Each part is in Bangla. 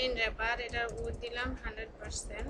মেইন র্যাপার, এটার উইথ দিলাম 100%।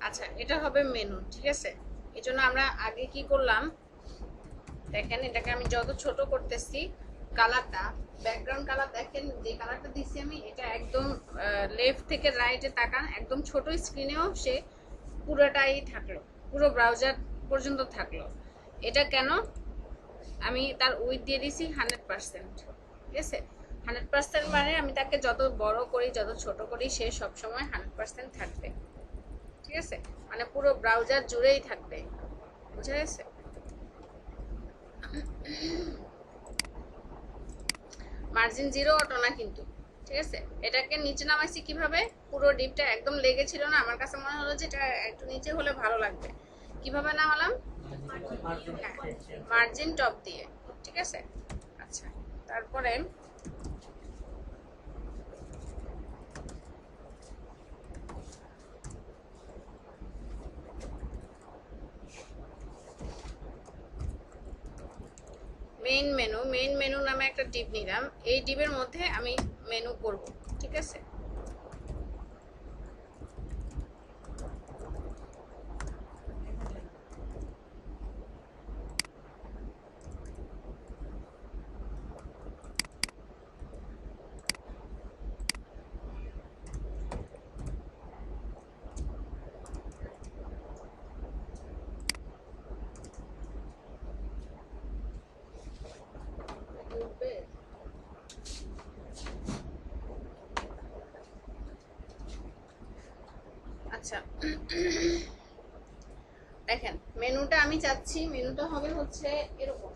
আচ্ছা, এটা হবে মেনু, ঠিক আছে। এই জন্য আমরা আগে কি করলাম দেখেন, এটাকে আমি যত ছোট করতেছি কালারটা, ব্যাকগ্রাউন্ড কালার দেখেন যে কালারটা দিচ্ছি আমি, এটা একদম লেফট থেকে রাইটে তাকান, একদম ছোট স্ক্রিনেও সে পুরোটাই থাকলো, পুরো ব্রাউজার পর্যন্ত থাকলো। এটা কেন? আমি তার উইথ দিয়ে দিছি 100%, ঠিক আছে। 100% মানে আমি তাকে যত বড় করি যত ছোট করি সে সবসময় 100% থাকবে, ঠিক আছে, মানে পুরো ব্রাউজার জুড়েই থাকবে, বুঝা গেছে। মার্জিন 0 অটো না কিন্তু, ঠিক আছে। এটাকে নিচে নামাইছি কিভাবে, পুরো ডিপটা একদম লেগেছিল না, আমার কাছে মনে হলো যে এটা একটু নিচে হলে ভালো লাগবে। কিভাবে নামালাম? মার্জিন টপ দিয়ে, ঠিক আছে। আচ্ছা, তারপরে মেইন মেনু নামে একটা ডিপ নিলাম, এই ডিপের মধ্যে আমি মেনু করব, ঠিক আছে। আচ্ছা, দেখেন মেনুটা আমি চাচ্ছি, মেনুটা হবে হচ্ছে এরকম,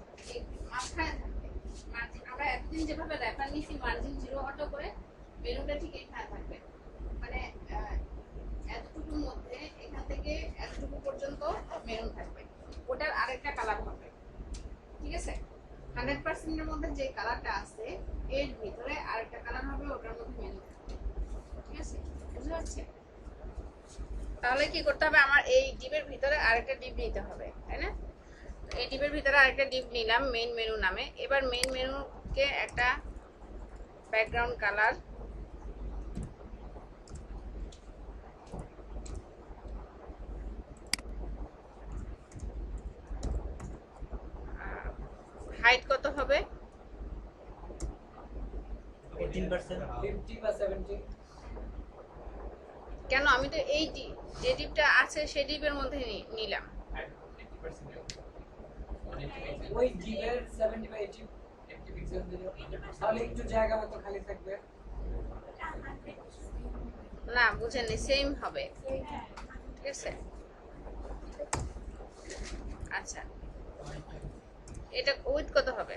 মাঝখানে থাকবে মার্জিন। আমরা এতদিন যেভাবে র্যাপার নিছি মার্জিন 0 অটো করে, মেনুটা ঠিক এখানে থাকবে, মানে এতটুকুর মধ্যে এখান থেকে এতটুকু পর্যন্ত মেনু থাকবে, ওটার আরেকটা কালার হবে, ঠিক আছে। 100% এর মধ্যে যে কালারটা আছে এর ভিতরে আরেকটা কালার হবে, ওটার মধ্যে মেনু থাকবে, ঠিক আছে, বুঝতে পারছেন। তাহলে কি করতে হবে, আমার এই ডিপের ভিতরে আরেকটা ডিপ নিতে হবে, তাই না। এই ডিপের ভিতরে আরেকটা ডিপ নিলাম মেইন মেনু নামে। এবার মেইন মেনুকে একটা ব্যাকগ্রাউন্ড কালার, হাইট কত হবে, 18%, 50 বা 70, কেন আমি তো এই যে ডিপটা আছে সেই ডিপের মধ্যে নিলাম। ওই ডিপের 70 বাই 80 পিক্সেল দিলে তাহলে একটু জায়গা মতো খালি থাকবে। না বুঝেননি, সেম হবে, ঠিক আছে। আচ্ছা এটা উইথ কত হবে?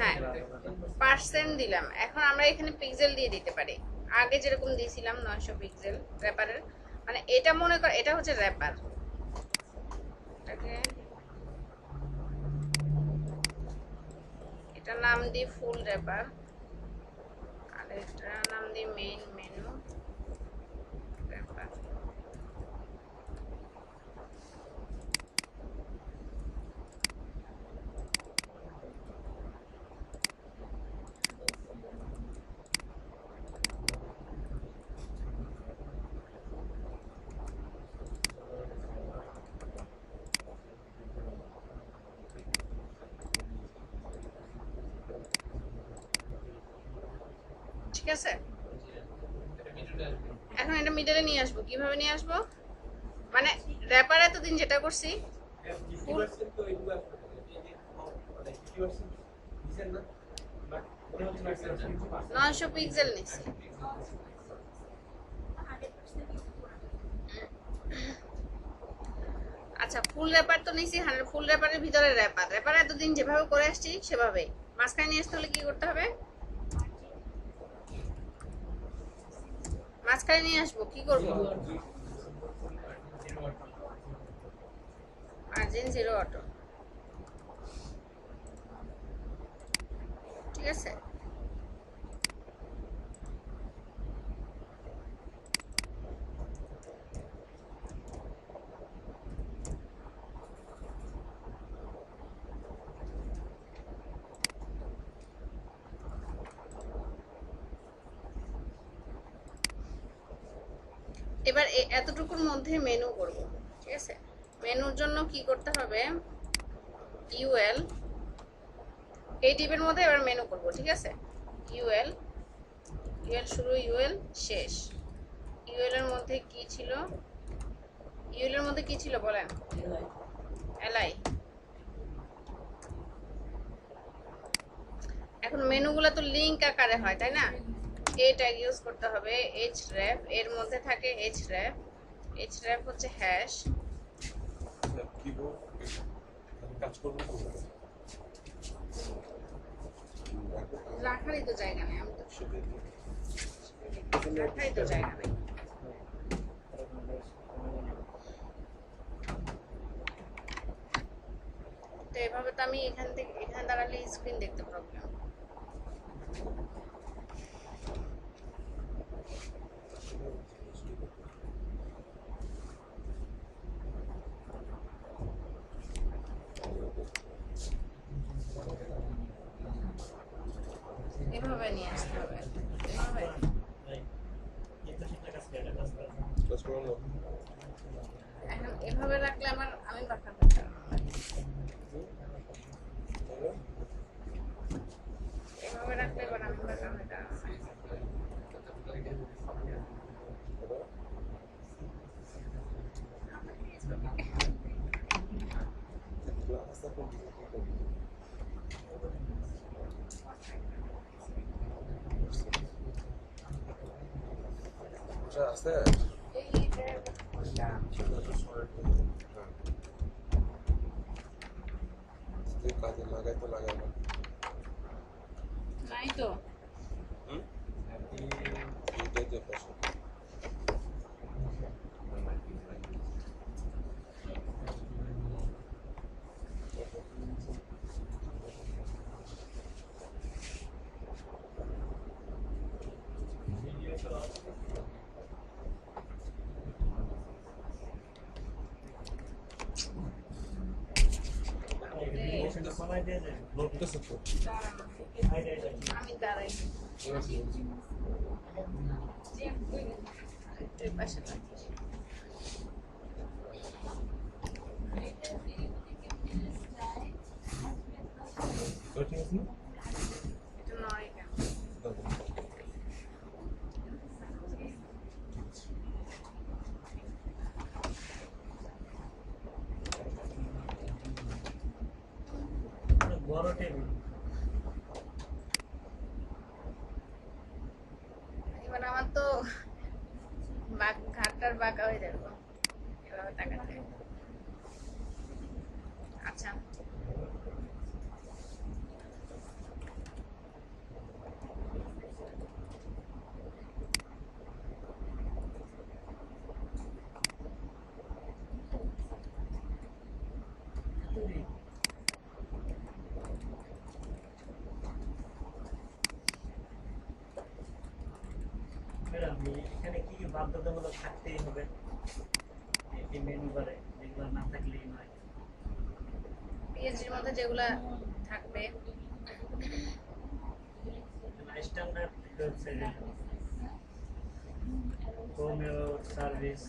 হ্যাঁ পার্সেন্ট দিলাম, এখন আমরা এখানে পিক্সেল দিয়ে দিতে পারি, আগে যেরকম দিয়েছিলাম 900 পিক্সেল র্যাপারের। মানে এটা মনে কর এটা হচ্ছে র্যাপার, এটা নাম দিই ফুল র্যাপার, আর এটা নাম দিই মেইন মেনু র্যাপার। ঠিক আছে, এখন এটা মিডলে নিয়ে আসবো। কিভাবে নিয়ে আসবো? মানে র্যাপার এতদিন যেটা করছি 900 পিক্সেল নিচ্ছি। আচ্ছা ফুল র্যাপার তো নিছি, 100 ফুল র্যাপারের ভিতরে র্যাপার এতদিন যেভাবে করে আসছি সেভাবে মাঝখানে নিয়ে আসতে হলে কি করতে হবে? মাঝখানে নিয়ে আসবো, কি করবো? মার্জিন 0 অটো, ঠিক আছে। এবার এতটুকুর মধ্যে মেনু করব, ঠিক আছে। মেনুর জন্য কি করতে হবে? ইউএল, এই টিপের মধ্যে এবার মেনু করব, ঠিক আছে। ইউএল, ইউএল শুরু, ইউএল শেষ। ইউএল এর মধ্যে কি ছিল? ইউএল এর মধ্যে কি ছিল বলেন? এলআই। এখন মেনুগুলো তো লিংক আকারে হয়, তাই না? এ ট্যাগ ইউজ করতে হবে, href, এর মধ্যে থাকে href, href হচ্ছে হ্যাশ। রাখারই তো জায়গা নেই, আমি তো রাখারই তো জায়গা নেই। তো এভাবে তো আমি এখান থেকে এখানে দাঁড়ালে স্ক্রিন দেখতে প্রবলেম। এভাবে নিয়ে আসতে হবে, এভাবে। এখন এভাবে রাখলে আমি বাঁকা বাঁকা এভাবে রাখলে এবার আমি বাঁকা বাঁকা। আছে কাজে লাগাই তো লাগাই না, নাই তো এইটাই যে পাশে আমি দাঁড়াই এই পাশে রাখি। ঠিক আছে না? এটা নয় কেন? বড় টেবিল। এবার আমার তো ঘাটটার বাঁকা হয়ে যাবে এভাবে তাকাতে। আচ্ছা ম্যাডাম এখানে কি কি বাধ্যতামূলক থাকতেই হবে এই মেনু বারে, যেগুলো না থাকলেই নয়? পিএইচডির মধ্যে যেগুলা থাকবে স্ট্যান্ডার্ড ওয়েবসাইটে হোমিও সার্ভিস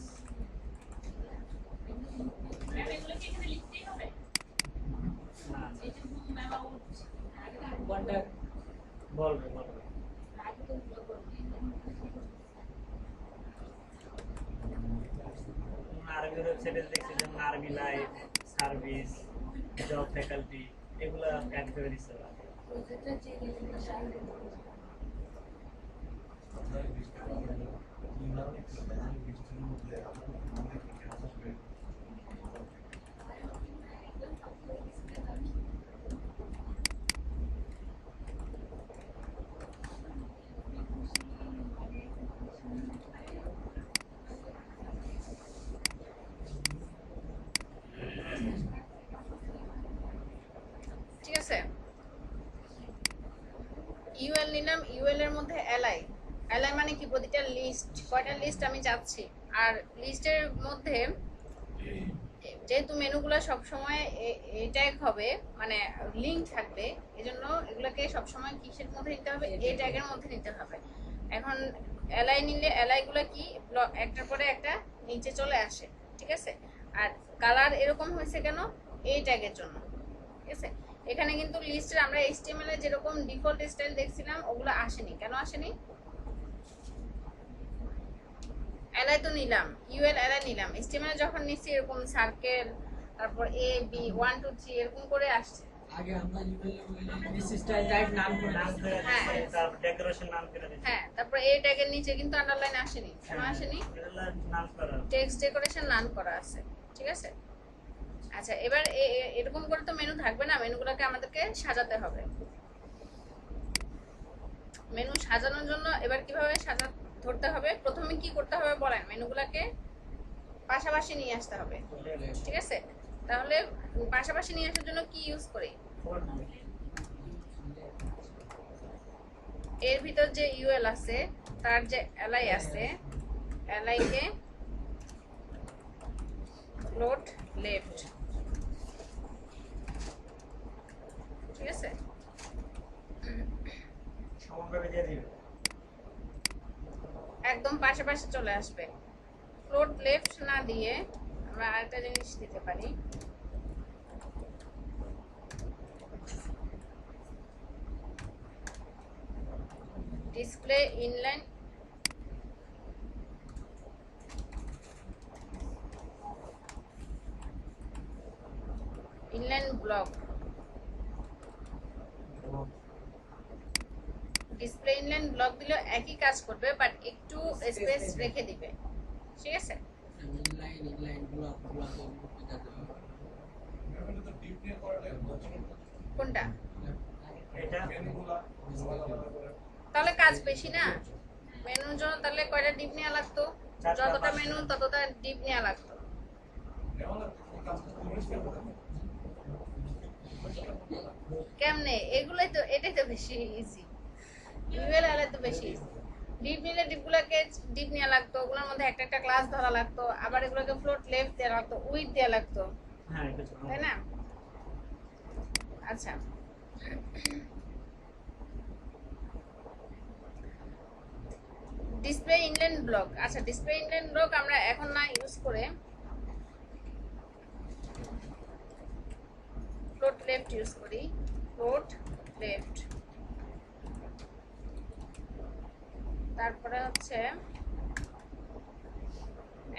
না কন্ট্যাক্ট বলবে বলবে। আরবি ওয়েবসাইটে দেখছি যেমন আরবি লাইভ সার্ভিস জব ফ্যাকাল্টি এগুলা অ্যাড করে দিচ্ছে ওরা। ঠিক আছে। ইউএল নিলাম, ইউএল এর মধ্যে এলআই। এলআই মানে কি? প্রতিটা লিস্ট, কয়টা লিস্ট আমি চাচ্ছি। আর লিস্টের মধ্যে যেহেতু মেনুগুলো সবসময় এই ট্যাগ হবে, মানে লিঙ্ক থাকবে, এজন্য এগুলোকে সবসময় কিসের মধ্যে নিতে হবে? এই ট্যাগের মধ্যে নিতে হবে। এখন এলআই নিলে এলআই গুলো কি একটার পরে একটা নিচে চলে আসে, ঠিক আছে। আর কালার এরকম হয়েছে কেন? এই ট্যাগের জন্য, ঠিক আছে। এখানে কিন্তু লিস্টের আমরা এইচটিএমএল এর যেরকম ডিফল্ট স্টাইল দেখছিলাম ওগুলো আসেনি। কেন আসেনি? এলআই তো নিলাম, ইউএল এলআই নিলাম, এইচটিএমএল যখন নিচ্ছি এরকম সার্কেল, তারপর এ বি 1 2 3 এরকম করে আসছে। আগে আমরা দিস স্টাইল টাইপ নাম করে নাম করে হ্যাঁ। দিচ্ছে, তারপর ডেকোরেশন নাম করে দিচ্ছে। হ্যাঁ, তারপর এই ট্যাগের নিচে কিন্তু আন্ডারলাইন আসেনি। কেন আসেনি? এগুলা নাম করা। টেক্সট ডেকোরেশন নাম করা আছে, ঠিক আছে। আচ্ছা, এবার এরকম করে তো মেনু থাকবে না, মেনুগুলোকে আমাদেরকে সাজাতে হবে। মেনু সাজানোর জন্য এবার কিভাবে ধরতে হবে? প্রথমে কি করতে হবে বলেন? মেনুগুলোকে পাশাপাশি নিয়ে আসতে হবে, ঠিক আছে। তাহলে পাশাপাশি নিয়ে আসার জন্য কি ইউজ করি? এর ভিতর যে ইউএল আছে তার যে এলআই আছে, এলআই কে ফ্লোট লেফট, ঠিক আছে। সমানভাবে দিয়ে দিবে। একদম পাশাপাশি চলে আসবে। ফ্লোট লেফট না দিয়ে আমরা আরেকটা জিনিস দিতে পারি, display inline block. Display inline block দিলে একই কাজ করবে, বাট একটু স্পেস রেখে দিবে, ঠিক আছে। কোনটা? এটা তাহলে কাজ বেশি না? মেনুর জন্য তাহলে কয়টা ডিপ নেওয়া লাগতো? যতটা মেনু ততটা ডিপ নেওয়া লাগতো। কেমনে? এগুলাই তো, এটাই তো বেশি ইজি। ইউএল এল তো বেশি ইজি। ডিপ নিলে ডিপগুলোকে ডিপ নেওয়া লাগতো, ওগুলোর মধ্যে একটা একটা ক্লাস ধরা লাগতো, আবার এগুলোকে ফ্লোট লেফট দেওয়া লাগতো, উইথ দেওয়া লাগতো, হ্যাঁ এটা ছিল। তাই না? আচ্ছা, ডিসপ্লে ইনলাইন ব্লক। আচ্ছা, ডিসপ্লে ইনলাইন ব্লক আমরা এখন না ইউজ করে ফ্লোট লেফট ইউজ করি। ফ্লোট লেফট, তারপরে হচ্ছে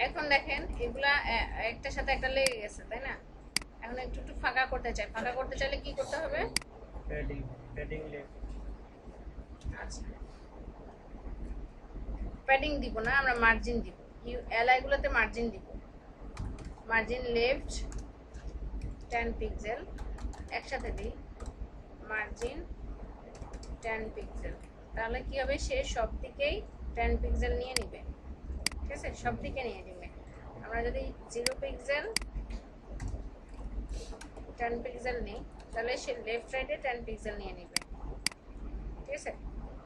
এখন দেখেন এগুলা একটার সাথে একটা লেগে গেছে, তাই না? এখন একটু একটু ফাঁকা করতে চাই, ফাঁকা করতে চাইলে কি করতে হবে? Padding left. আচ্ছা, প্যাডিং দিব না, আমরা মার্জিন দিব। এলআই গুলোতে মার্জিন দিব। মার্জিন লেফট 10 পিক্সেল, একসাথে দিই মার্জিন 10 পিক্সেল। তাহলে কি হবে, সে সব দিকেই 10 পিক্সেল নিয়ে নিবে। ঠিক আছে, সব দিকে নিয়ে নিবে। আমরা যদি 0 পিক্সেল 10 পিক্সেল নিই, তাহলে সে লেফট রাইটে 10 পিক্সেল নিয়ে নিবে। ঠিক আছে,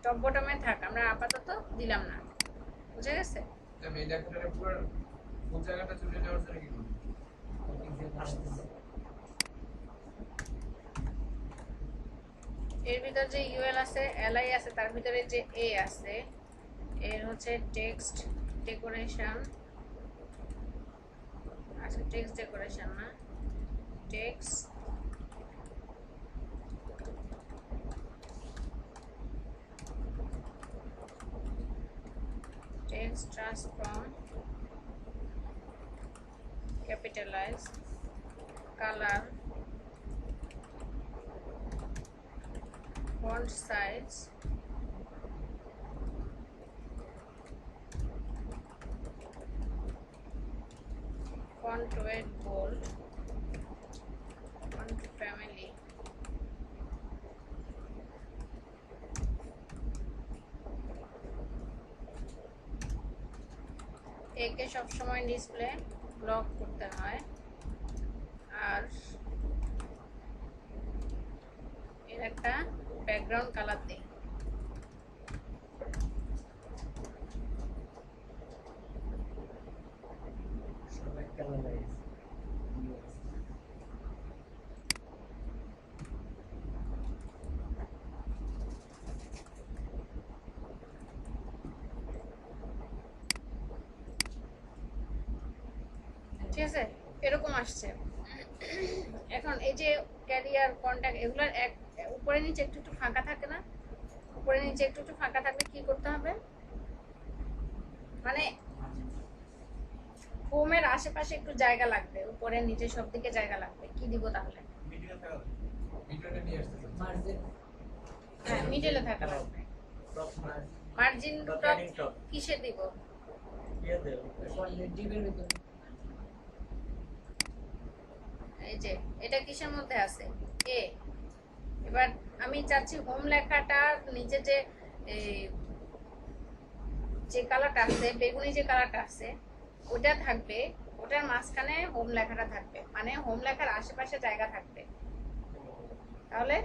টপ বটমে থাক, আমরা আপাতত দিলাম না। বুঝে গেছে? আমি এই লেখাটার পুরো কোন জায়গাটা চলে যাওয়ার জন্য কি করব? এর ভিতর যে ইউএল আছে, এলআই আছে, তার ভিতরে যে এ আছে, এর হচ্ছে টেক্সট ডেকোরেশন। আচ্ছা, টেক্সট ডেকোরেশন না, text text transform, capitalise, colour, font size, font weight bold, font family, একে সবসময় ডিসপ্লে লক করতে হয়। আর এর একটা ব্যাকগ্রাউন্ড কালার দিই। সবাই কালারাইজ। ঠিক আছে, এরকম আসছে। এখন এই যে ক্যারিয়ার কন্ট্যাক্ট, এগুলোর উপরে নিচে একটু একটু ফাঁকা থাকে না? উপরে নিচে একটু একটু ফাঁকা থাকলে কি করতে হবে, মানে হোমের আশেপাশে একটু জায়গা লাগবে, উপরে নিচে সব দিকে জায়গা লাগবে। কি দিব তাহলে? ভিডিও থাকা ভিডিওটা নিয়ে আসতেছে মার্জিন হ্যাঁ, মিডলে থাকা লাগবে। টপ মার্জিন মার্জিন বা টপ প্যাডিং টপ কিসে দিব? দিয়ে দেব। ডিপের ভিতরে এই যে এটা কিসের মধ্যে আছে? এ। এবার আমি চাচ্ছি হোম লেখাটার নিচে যে যে কালারটা আছে, বেগুনি যে কালারটা আছে, ওটা থাকবে, ওটার মাঝখানে হোম লেখাটা থাকবে, মানে হোম লেখার আশেপাশে জায়গা থাকবে। তাহলে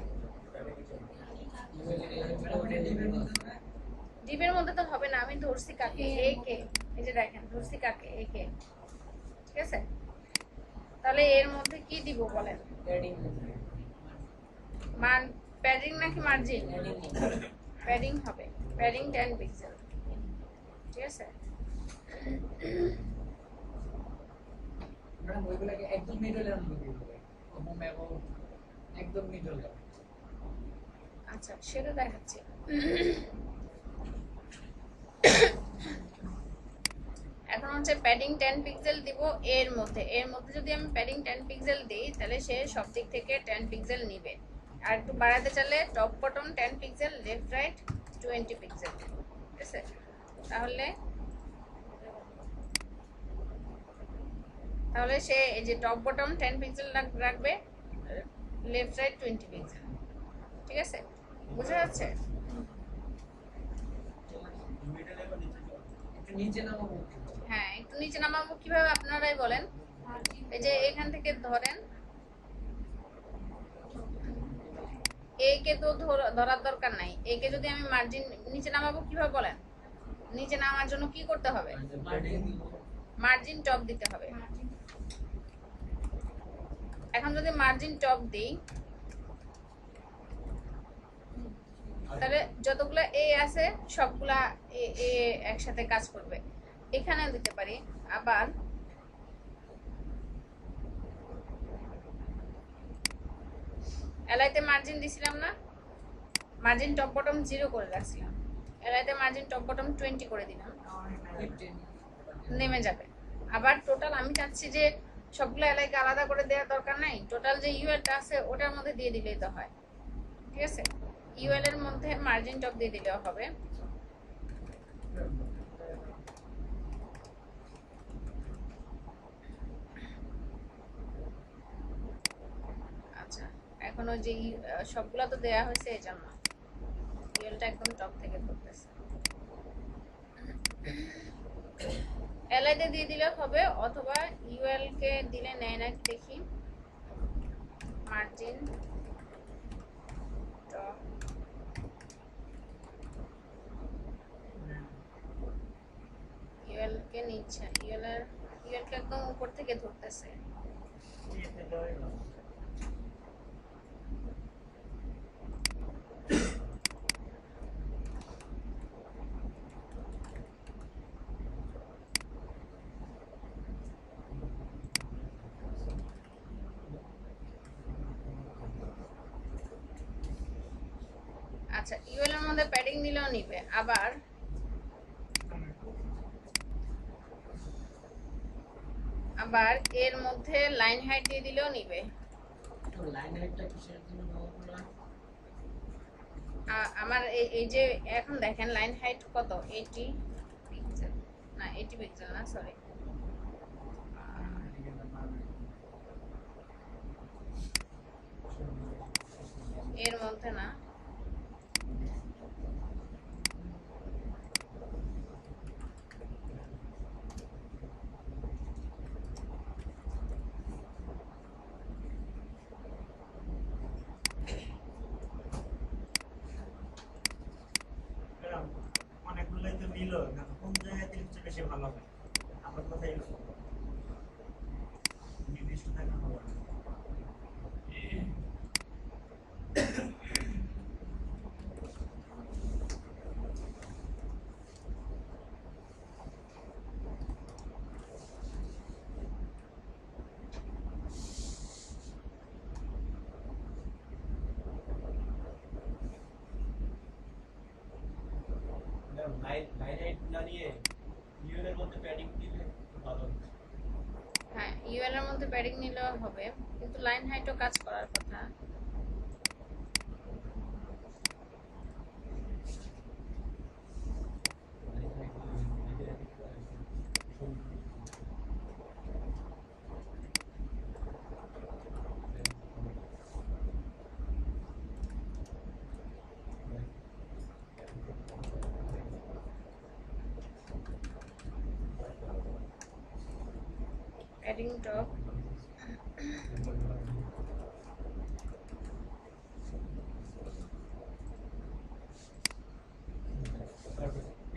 ডিপের মধ্যে তো হবে না, আমি ধরছি কাকে, এ কে, এই যে দেখেন ধরছি কাকে, এ কে। ঠিক আছে, তাহলে এর মধ্যে কি দিব বলেন? প্যাডিং প্যাডিং নাকি মার্জিন? প্যাডিং হবে, প্যাডিং 10 পিক্সেল। ঠিক আছে, ম্যাডাম ওইগুলোকে একদম মিডলে আনবো কিভাবে? হোম এবং একদম মিডলে। আচ্ছা সেটা দেখাচ্ছি। এখন হচ্ছে প্যাডিং 10 পিক্সেল দিব এর মধ্যে। এর মধ্যে যদি আমি প্যাডিং 10 পিক্সেল দিই, তাহলে সে সব দিক থেকে 10 পিক্সেল নিবে। আর একটু বাড়াতে চাইলে top bottom 10 pixel, left right 20 pixel. ঠিক আছে, তাহলে সে এই যে টপ বটম 10 পিক্সেল রাখবে, লেফট রাইট 20 পিক্সেল। ঠিক আছে, বুঝা যাচ্ছে? মিডলে বা নিচে যাও। একটু নিচে নামাবো কিভাবে? হ্যাঁ, একটু নিচে নামাবো কিভাবে আপনারাই বলেন। এই যে এখান থেকে ধরেন, এ কে তো ধরার দরকার নাই। এ কে যদি আমি মার্জিন নিচে নামাবো কিভাবে বলেন? নিচে নামার জন্য কি করতে হবে? মার্জিন দিব। মার্জিন টপ দিতে হবে। এখন যদি মার্জিন টপ দিই, তাহলে যতগুলা এ আছে সবগুলা এ একসাথে কাজ করবে। এখানে দিতে পারি আবার এলাইতে মার্জিন দিছিলাম না, মার্জিন টপ বটম 0 করে রাখছিলাম, এলাইতে মার্জিন টপ বটম 20 করে দিলাম, 15 নেমে যাবে। আবার টোটাল আমি চাচ্ছি যে সবগুলো এলাইকে আলাদা করে দেওয়ার দরকার নাই, টোটাল যে ইউএলটা আছে ওটার মধ্যে দিয়ে দিলেই তো হয়। ঠিক আছে, ইউএল এর মধ্যে মার্জিন টপ দিয়ে দিলেও হবে। আচ্ছা, এখনো যে সবগুলো তো দেয়া হয়েছে এই জন্য ইউএলটা একদম টপ থেকে ধরতেছে। এলআইতে দিয়ে দিলে হবে, অথবা ইউএল কে দিলে নেয় নাকি দেখি। মার্জিন টপ ইউএল কে নিচ্ছে, ইউএল কে একদম উপর থেকে ধরতেছে। এতে দেওয়াই ভালো। আচ্ছা, ইউএল এর মধ্যে প্যাডিং দিলেও নিবে, আবার এর মধ্যে লাইন হাইট দিয়ে দিলেও নিবে। তো লাইন হাইটটা কিসের জন্য ব্যবহার করা হয়? আমার এই যে এখন দেখেন লাইন হাইট কত, 80 পিক্সেল, না 80 পিক্সেল না, সরি, এর মধ্যে না, এরকম অনেকগুলোই তো নিল, কোন জায়গায় দিলে সবচেয়ে বেশি ভালো হবে? আমার কথাই নির্দিষ্ট থাকা ভালো। হ্যাঁ ইউএল এর মধ্যে প্যাডিং নিলেও হবে, কিন্তু লাইন হাইটও কাজ করার কথা। প্যাডিং টপ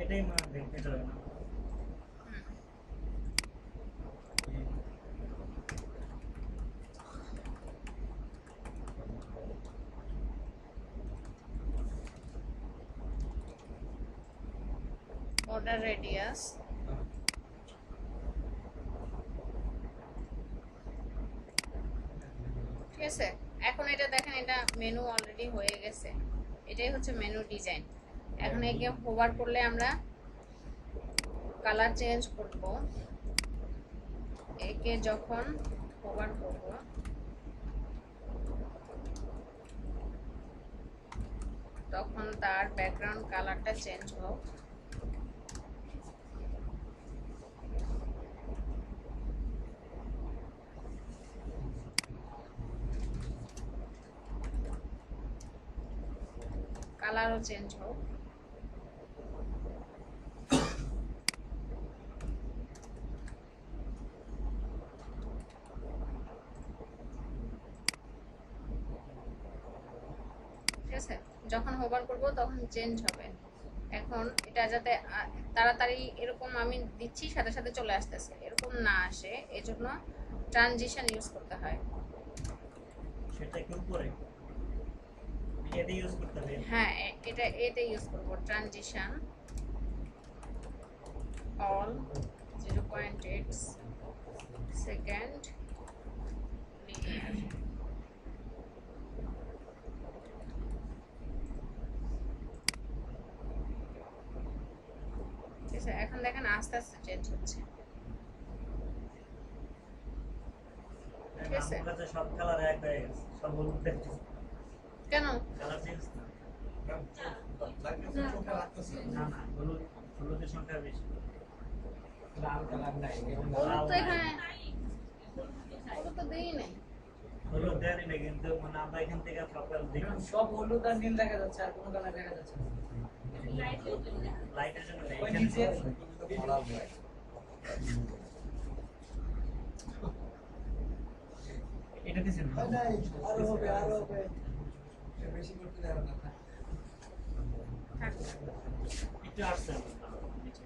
এটাই মনে দেখতে হবে না। border radius, ঠিক আছে। এখন এটা দেখেন, এটা মেনু অলরেডি হয়ে গেছে, এটাই হচ্ছে মেনু ডিজাইন। এখন একে হোভার করলে আমরা কালার চেঞ্জ করব, একে যখন হোভার করব তখন তার ব্যাকগ্রাউন্ড কালারটা চেঞ্জ হোক। কালারও চেঞ্জ হোক। ঠিক আছে, যখন হোভার করব তখন চেঞ্জ হবে। এখন এটা যাতে তাড়াতাড়ি এরকম আমি দিচ্ছি সাথে সাথে চলে আসতেছে এরকম না আসে, এজন্য ট্রানজিশন ইউজ করতে হয়। সেটা কি উপরে এতে ইউজ করতে হবে? হ্যাঁ, এটা এতে ইউজ করব, ট্রানজিশন অল 0.8 সেকেন্ড লিনিয়ার। আস্তে আস্তে চেঞ্জ হচ্ছে। ঠিক আছে। আমার কাছে সব কালার এক হয়ে গেছে, সব হলুদ দেখতে কেন? কালার চেঞ্জ না। না না, হলুদের সংখ্যা বেশি। লাল কালার নাই হলুদ তো এখানে হলুদ তো দেই নাই। হলুদ দেয়নি না, কিন্তু মানে আমরা এখান থেকে সকাল দেখি সব হলুদ আর নীল দেখা যাচ্ছে, আর কোনো কালার দেখা যাচ্ছে না। লাইটের জন্য ওই এখানে নিচে এটা দিছেন না? আরো হবে বেশি করতে দেওয়া না। থাক। একটু আসছে নিচে।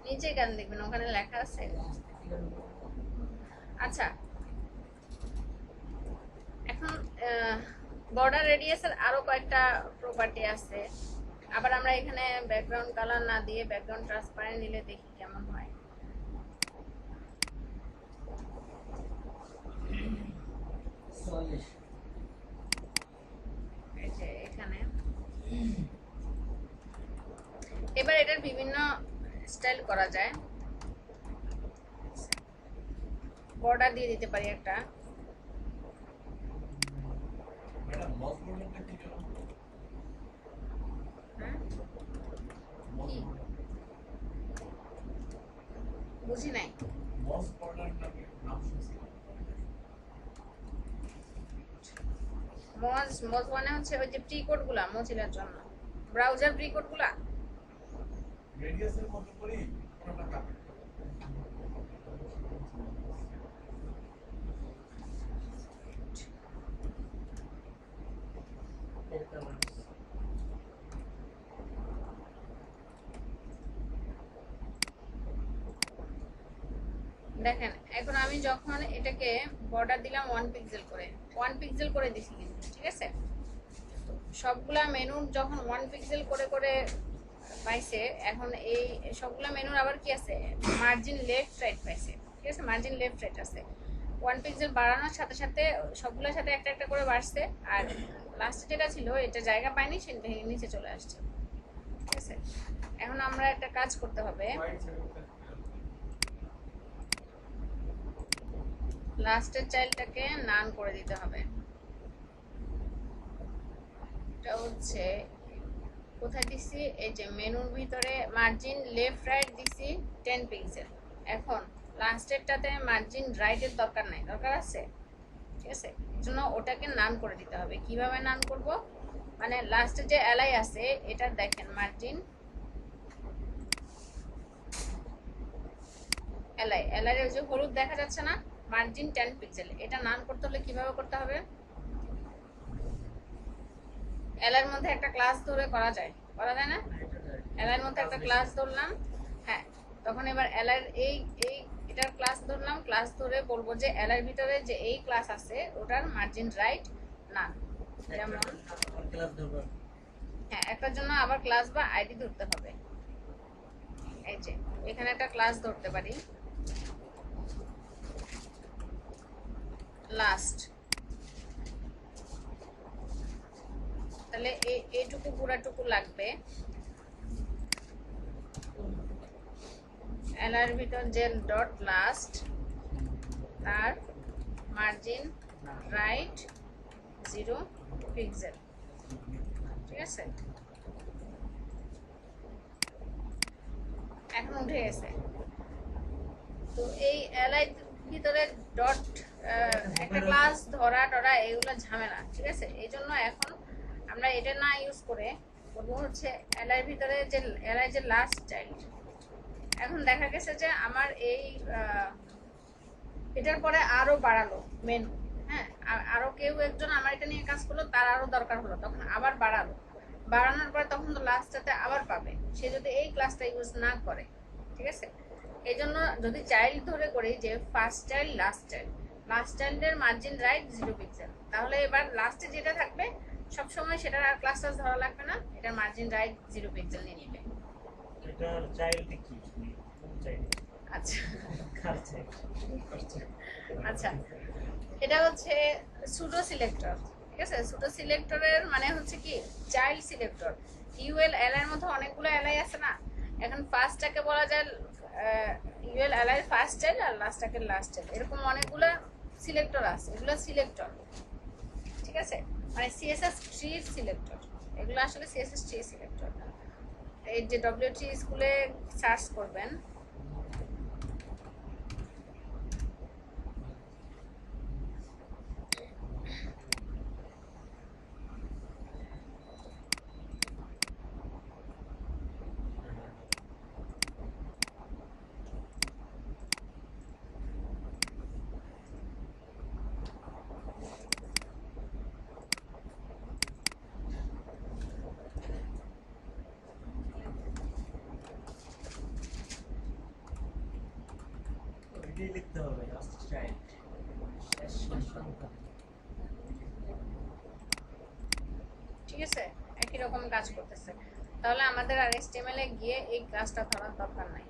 নিচে কেন দেখবেন, ওখানে লেখা আছে। আচ্ছা, এখন বর্ডার রেডিয়াসের আরো কয়েকটা প্রপার্টি আছে। আবার আমরা এখানে ব্যাকগ্রাউন্ড কালার না দিয়ে ব্যাকগ্রাউন্ড ট্রান্সপারেন্ট নিলে দেখি কেমন হয়। এই যে এখানে এবার এটার বিভিন্ন স্টাইল করা যায়। বর্ডার দিয়ে দিতে পারি একটা। হ্যাঁ? কি? বুঝি নাই। মজ মানে হচ্ছে ওই যে প্রি কোড গুলা মোজিলার জন্য, ব্রাউজার প্রি কোড গুলা। রেডিয়াসের মতো করি কোনটা কাটে দেখেন এখন আমি যখন এটাকে বর্ডার দিলাম 1 পিক্সেল করে, 1 পিক্সেল করে দিছি কিন্তু, ঠিক আছে। সবগুলা মেনুর যখন 1 পিক্সেল করে করে পাইছে, এখন এই সবগুলা মেনুর আবার কি আছে, মার্জিন লেফট রাইট পাইছে, ঠিক আছে। মার্জিন লেফট রাইট আছে। 1 পিক্সেল বাড়ানোর সাথে সাথে সবগুলোর সাথে একটা একটা করে বাড়ছে, আর লাস্টে যেটা ছিল এটা জায়গা পায়নি, সেটা ভেঙে নিচে চলে আসছে, ঠিক আছে। এখন আমরা একটা কাজ করতে হবে, লাস্টের চাইল্ডটাকে নান করে দিতে হবে। এটা হচ্ছে কোথায় দিছি, এই যে মেনুর ভিতরে মার্জিন লেফট রাইট দিছি 10 পিক্সেল। এখন লাস্টেরটাতে মার্জিন রাইটের দরকার নাই, দরকার আছে, ঠিক আছে। এর জন্য ওটাকে নান করে দিতে হবে। কিভাবে নান করব, মানে লাস্টে যে এলাই আছে এটা দেখেন মার্জিন এলাই ওই যে হলুদ দেখা যাচ্ছে না, মার্জিন 10 পিক্সেল। এটা নান করতে হলে কিভাবে করতে হবে, এলার মধ্যে একটা ক্লাস ধরে করা যায় না? এলার মধ্যে একটা ক্লাস ধরলাম, হ্যাঁ, তখন এবার এলার এই এটার ক্লাস ধরলাম, ক্লাস ধরে বলবো যে এলার ভিতরে যে এই ক্লাস আছে ওটার মার্জিন রাইট নান। যেমন ক্লাস ধরবো, হ্যাঁ, একটার জন্য আবার ক্লাস বা আইডি ধরতে হবে। এই যে এখানে একটা ক্লাস ধরতে পারি, লাস্ট। তাহলে এইটুকু পুরাটুকু লাগবে। এলার ভিতর জেল ডট লাস্ট, তার মার্জিন রাইট 0 পিক্সেল, ঠিক আছে। এখন উঠে গেছে। তো এই এলাই ভিতরে ডট একটা ক্লাস ধরা টরা এগুলো ঝামেলা, ঠিক আছে। এই জন্য এখন আমরা এটা না ইউজ করে করবো হচ্ছে এলাই ভিতরে যে এলাই যে লাস্ট চাইল্ড। এখন দেখা গেছে যে আমার এই এটার পরে আরো বাড়ালো মেনু, হ্যাঁ, আরো কেউ একজন আমার এটা নিয়ে কাজ করলো, তার আরো দরকার হলো, তখন আবার বাড়ালো। বাড়ানোর পরে তখন তো লাস্টটাতে আবার পাবে, সে যদি এই ক্লাসটা ইউজ না করে, ঠিক আছে। এই জন্য যদি চাইল্ড ধরে করি যে ফার্স্ট চাইল্ড লাস্ট চাইল্ডের মার্জিন রাইট 0 পিক্সেল, তাহলে এবার লাস্টে যেটা থাকবে সবসময় সেটার আর ক্লাসটা ধরা লাগবে না, এটার মার্জিন রাইট 0 পিক্সেল নিয়ে নিবে। এটার চাইল্ড কি চাইল্ড? আচ্ছা কার চাইল্ড? আচ্ছা, এটা হচ্ছে সুডো সিলেক্টর। ঠিক আছে। ছোটো সিলেক্টরের মানে হচ্ছে কি চাইল্ড সিলেক্টর। ইউএল এর মধ্যে অনেকগুলো এলআই আছে না, এখন ফার্স্টটাকে বলা যায় ইউএল এর ফার্স্ট চাইল্ড আর লাস্টটাকে লাস্ট চাইল্ড, এরকম অনেকগুলো সিলেক্টর আছে, এগুলো সিলেক্টর। ঠিক আছে, মানে সিএসএস ট্রি সিলেক্টর, এগুলো আসলে সিএসএস ট্রি সিলেক্টর। এই যে ডব্লিউটি স্কুলে সার্চ করবেন, এটাই লিখতে হবে লাস্ট চাইল্ড। ঠিক আছে, একই রকম কাজ করতেছে। তাহলে আমাদের আর HTML এ গিয়ে এই কাজটা ধরার দরকার নাই।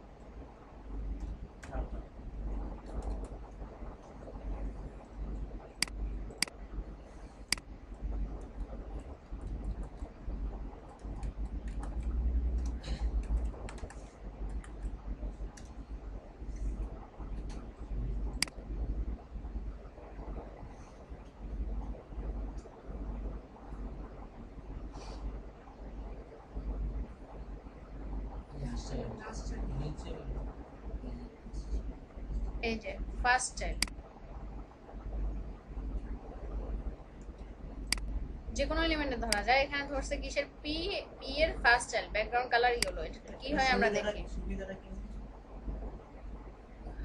এই যে ফার্স্ট চাইল্ড, যে কোনো এলিমেন্টে ধরা যায়। এখানে ধরছে কিসের পি, পি এর first child, background colour yellow. এটা কি হয় আমরা দেখি, সুবিধাটা কি?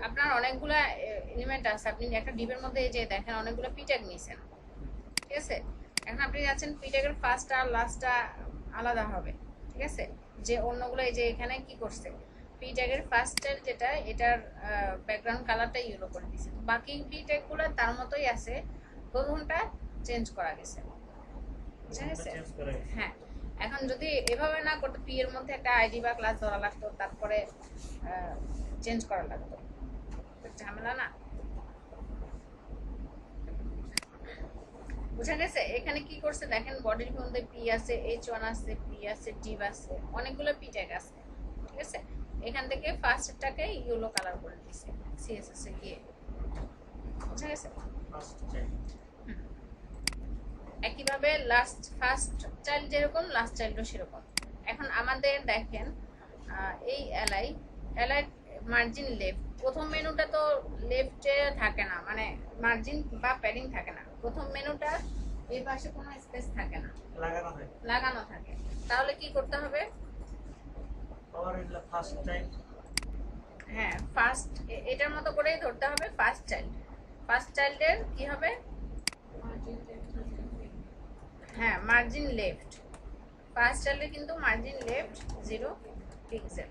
আপনার অনেকগুলা এলিমেন্ট আছে, আপনি একটা ডিবের মধ্যে এই যে দেখেন অনেকগুলো পি ট্যাগ নিছেন। ঠিক আছে, এখন আপনি যাচ্ছেন পি ট্যাগের ফার্স্টটা আর লাস্টটা আলাদা হবে। ঠিক আছে, যে অন্যগুলো এই যে এখানে কি করছে, পি ট্যাগের ফার্স্ট চাইল্ড যেটা, এটার ব্যাকগ্রাউন্ড কালারটা ইয়েলো করে দিয়েছে। বাকি পি ট্যাগগুলো তার মতোই আছে, প্রথমটা চেঞ্জ করা গেছে। বুঝা গেছে? চেঞ্জ করে হ্যাঁ, এখন যদি এভাবে না করতে, পি এর মধ্যে একটা আইডি বা ক্লাস ধরা লাগতো, তারপরে চেঞ্জ করা লাগতো, ঝামেলা না। বুঝা গেছে? এখানে কি করছে দেখেন, বডির মধ্যে পি আছে, H1 আছে, পি আছে, ডিভ আছে, অনেকগুলো পি ট্যাগ আছে। ঠিক আছে, এখান থেকে ফার্স্টটাকে ইয়েলো কালার করে দিছে সিএসএস এ গিয়ে। বুঝা গেছে? First child. একইভাবে লাস্ট ফার্স্ট চাইল্ড যেরকম, লাস্ট চাইল্ডও সেরকম। এখন আমাদের দেখেন এই এলআই মার্জিন লেফট, প্রথম মেনুটা তো লেফটে থাকে না, মানে মার্জিন বা প্যাডিং থাকে না। প্রথম মেনুটা এই পাশে কোনো স্পেস থাকে না, লাগানো হয়। লাগানো থাকে। তাহলে কি করতে হবে? আবার এটা ফার্স্ট চাইল্ড। হ্যাঁ, ফার্স্ট এটার মতো করেই ধরতে হবে ফার্স্ট চাইল্ড। ফার্স্ট চাইল্ডের কি হবে? হ্যাঁ, মার্জিন লেফট। ফার্স্ট চাইল্ডে কিন্তু margin left 0 pixel.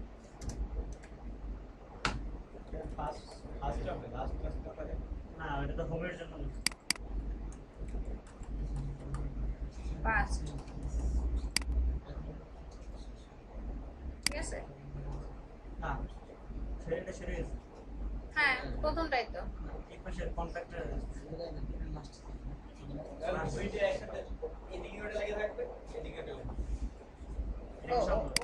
First first হবে লাস্ট ক্লাসটা পারে না, এটা তো হোমের জন্য। ফার্স্ট, ঠিক আছে। না, সেটা সরে গেছে। হ্যাঁ, প্রথমটাই তো। এই পাশে কন্ট্রাক্টর দুইটা একসাথে এদিকে ওটা লাগিয়ে থাকবে, এদিকে ওটা লাগিয়ে।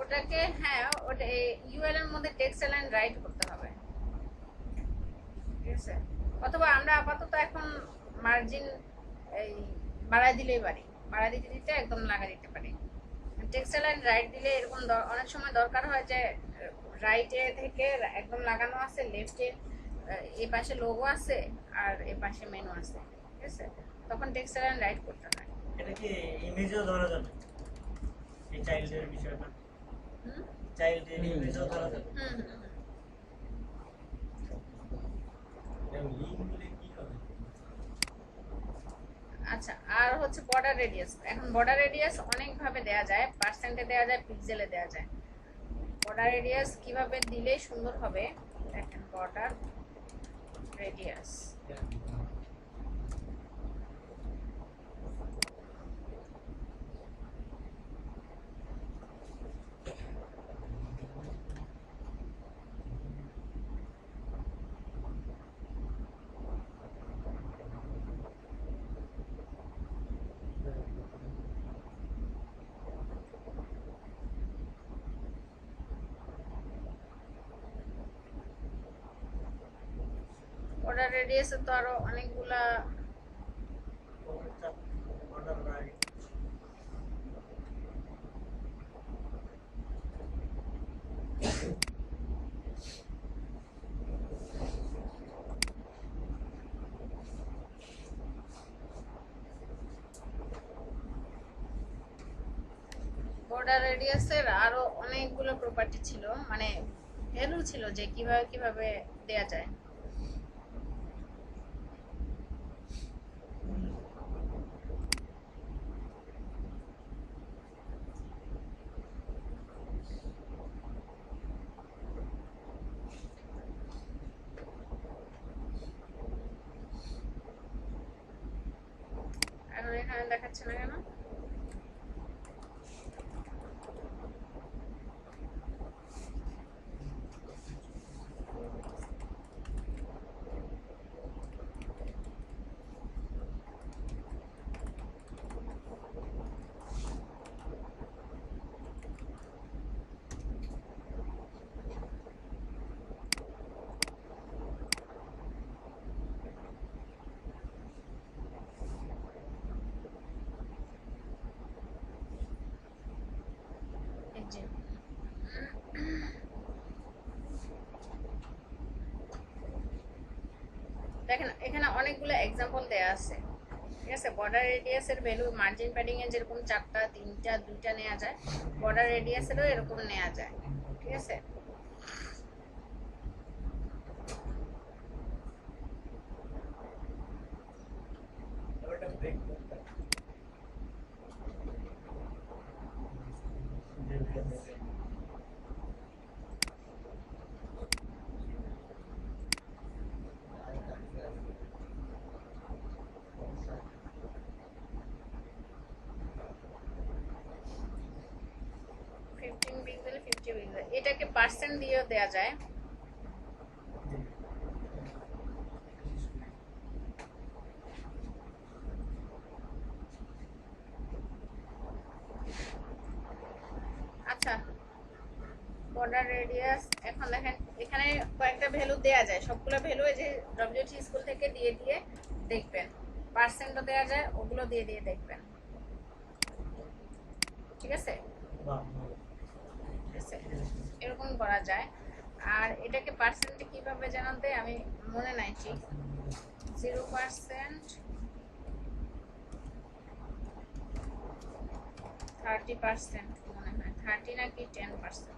ওটাকে, হ্যাঁ, ওটা ইউএল এর মধ্যে টেক্সট লাইন রাইট করতে হবে। ঠিক আছে, অথবা আমরা আপাতত এখন মার্জিন এই বাড়াই দিলেই পারি, বাড়াই দিতে দিতে একদম লাগা দিতে পারি। টেক্সট লাইন রাইট দিলে এরকম অনেক সময় দরকার হয় যে রাইটে থেকে একদম লাগানো আছে, লেফটে এই পাশে লোগো আছে আর এই পাশে মেনু আছে। ঠিক আছে, তখন টেক্সট লাইন রাইট করতে হয়। এটা কি ইমেজও ধরা যাবে? এই চাইল্ডের বিষয়টা, হুম চাইল্ডের ইমেজও ধরা যাবে? হুম হুম। লিঙ্ক দিলে কি হবে? আচ্ছা, আর হচ্ছে বর্ডার রেডিয়াস। এখন বর্ডার রেডিয়াস অনেক ভাবে দেয়া যায়, পার্সেন্টে দেয়া যায়, পিক্সেলে দেয়া যায়। বর্ডার রেডিয়াস কিভাবে দিলে সুন্দর হবে দেখেন, বর্ডার রেডিয়াস বর্ডার রেডিয়াসে তো আরো অনেকগুলা অর্ডার রাইট বর্ডার রেডিয়াসের আরো অনেকগুলো প্রপার্টি ছিল, মানে ভ্যালু ছিল যে কিভাবে কিভাবে দেয়া যায়। এখন এখানে দেখাচ্ছে না কেন? এই যে দেখেন এখানে অনেকগুলো এক্সাম্পল দেয়া আছে, ঠিক আছে। বর্ডার রেডিয়াসের ভ্যালু মার্জিন প্যাডিং এর যেরকম 4টা 3টা 2টা নেওয়া যায়, বর্ডার রেডিয়াসেরও এরকম নেওয়া যায়, ঠিক আছে। ওটা ব্রেক করতে ফিফটিন পিক্সেল 50 পিক্সেল, এটাকে পার্সেন্ট দিয়েও দেওয়া যায়। আচ্ছা, বর্ডার রেডিয়াস এখন দেখেন এখানে কয়েকটা ভ্যালু দেয়া যায়, সবগুলো ভ্যালু এই যে ডব্লিউটি স্কুল থেকে দিয়ে দিয়ে দেখবেন, পার্সেন্টও দেয়া যায়, ওগুলো দিয়ে দিয়ে দেখবেন, ঠিক আছে। ঠিক আছে, এরকম করা যায়। আর এটাকে পার্সেন্টে কিভাবে জানাতে আমি মনে নাই ঠিক, 0%, 30% মনে হয়, 30 নাকি 10%।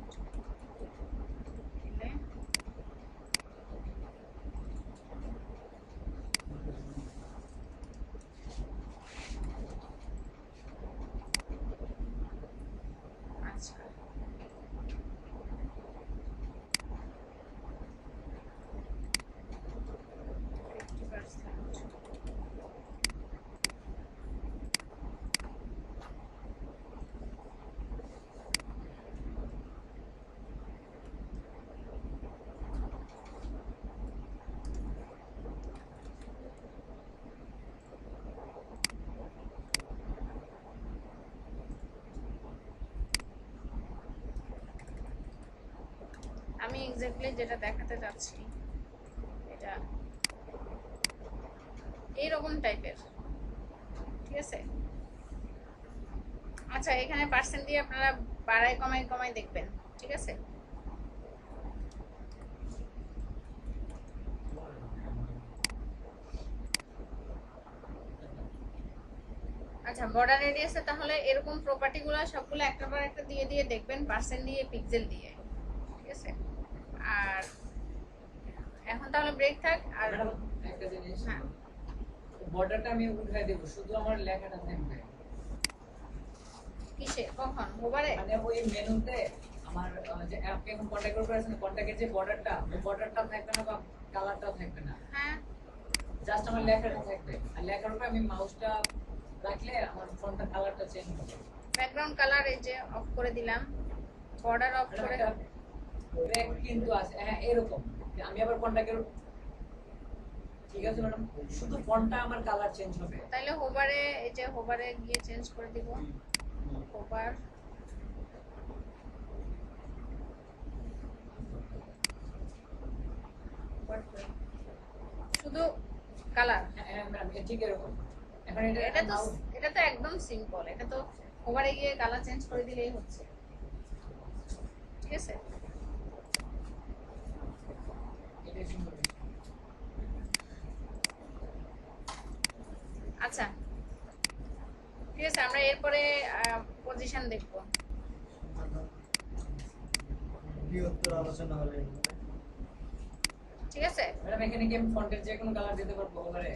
আচ্ছা, আমি এক্স্যাক্টলি যেটা দেখাতে যাচ্ছি এটা এইরকম টাইপের, ঠিক আছে। আচ্ছা, এখানে পার্সেন্ট দিয়ে আপনারা বাড়ায় কমায় কমায় দেখবেন, ঠিক আছে। আচ্ছা, বর্ডার রেডিয়াসে তাহলে এরকম প্রপার্টি গুলো সবগুলো একটার পর একটা দিয়ে দিয়ে দেখবেন, পার্সেন্ট দিয়ে পিক্সেল দিয়ে, ঠিক আছে। আর এখন তাহলে ব্রেক থাক। আর ম্যাডাম একটা জিনিস, হ্যাঁ, বর্ডারটা আমি উঠাই দেব, শুধু আমার লেখাটা থাকবে। কিসে কখন ওভারে? মানে ওই মেনুতে আমার যে অ্যাপকে এখন কন্টাক্ট করে আছে না, কন্টাক্টের যে বর্ডারটা, ওই বর্ডারটা থাকবে না বা কালারটাও থাকবে না, হ্যাঁ, জাস্ট আমার লেখাটা থাকবে। আর লেখার উপরে আমি মাউসটা রাখলে আমার ফোনটা কালারটা চেঞ্জ হবে। ব্যাকগ্রাউন্ড কালার এই যে অফ করে দিলাম, বর্ডার অফ ম্যাডাম করে। একটা ব্রেক কিন্তু আছে, হ্যাঁ এরকম। আমি আবার কন্টাক্টের, ঠিক আছে ম্যাডাম, শুধু ফোনটা আমার কালার চেঞ্জ হবে। তাইলে হোভারে, এই যে হোভারে গিয়ে চেঞ্জ করে দিব, হোভার শুধু কালার হ্যাঁ ম্যাডাম ঠিক এরকম। এখন এটা তো এটা তো একদম সিম্পল, এটা তো ওভারে গিয়ে কালার চেঞ্জ করে দিলেই হচ্ছে, ঠিক আছে। এটা সুন্দর। আচ্ছা ঠিক আছে, আমরা এরপরে পজিশন দেখবো। বৃহত্তর আলোচনা হলে ঠিক আছে, ম্যাডাম এখানে কি আমি ফন্টের যে কোনো কালার দিতে পারবো ওভারে?